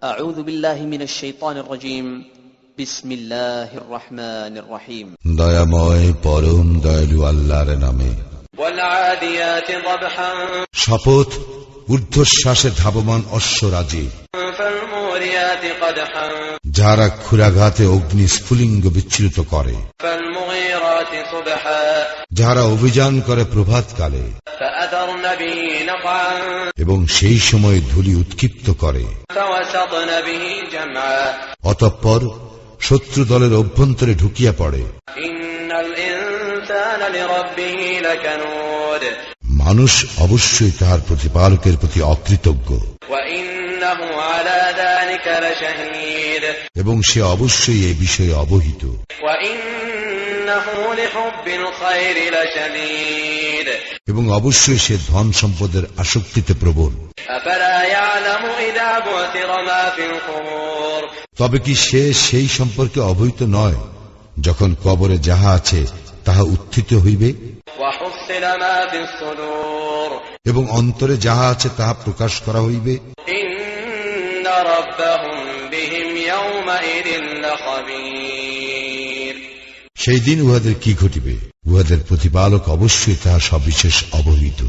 أعوذ بالله من الشيطان الرجيم بسم الله الرحمن الرحيم দয়াময় পরম দয়ালু আল্লাহর নামে। والعاديات ضبحا শপথ ঊর্ধ্বশ্বাসে ধাবমান অশ্বরাজি, فالموريات قدحا যারা ক্ষুরাঘাতে অগ্নি স্ফুলিঙ্গ বিচ্ছুরিত করে, فالمغيرات صبحا যারা অভিযান করে প্রভাতকালে فأثرن به نقعا এবং সেই সময় ধূলি উৎক্ষিপ্ত করে, فوسطن به جمعا অতঃপর শত্রু দলের অভ্যন্তরে ঢুকিয়া পড়ে। إن الإنسان لربه لكنود মানুষ অবশ্যই তাহার প্রতিপালকের প্রতি অকৃতজ্ঞ وإنه على ذلك لشهيد এবং সে অবশ্যই এই বিষয়ে অবহিত। وإنه لحب الخير لشديد এবং অবশ্যই সে ধন সম্পদের আসক্তিতে প্রবল। أفلا يعلم إذا بعثر ما في القبور তবে কি সে সেই সম্পর্কে অবহিত নয়, যখন কবরে যাহা আছে তাহা উত্থিত হইবে وحصل ما في الصدور এবং অন্তরে যাহা আছে তাহা প্রকাশ করা হইবে। إن ربهم بهم يومئذ لخبير সেই দিন উহাদের কি ঘটিবে, উহাদের প্রতিপালক অবশ্যই তাহা সবিশেষ অবহিত।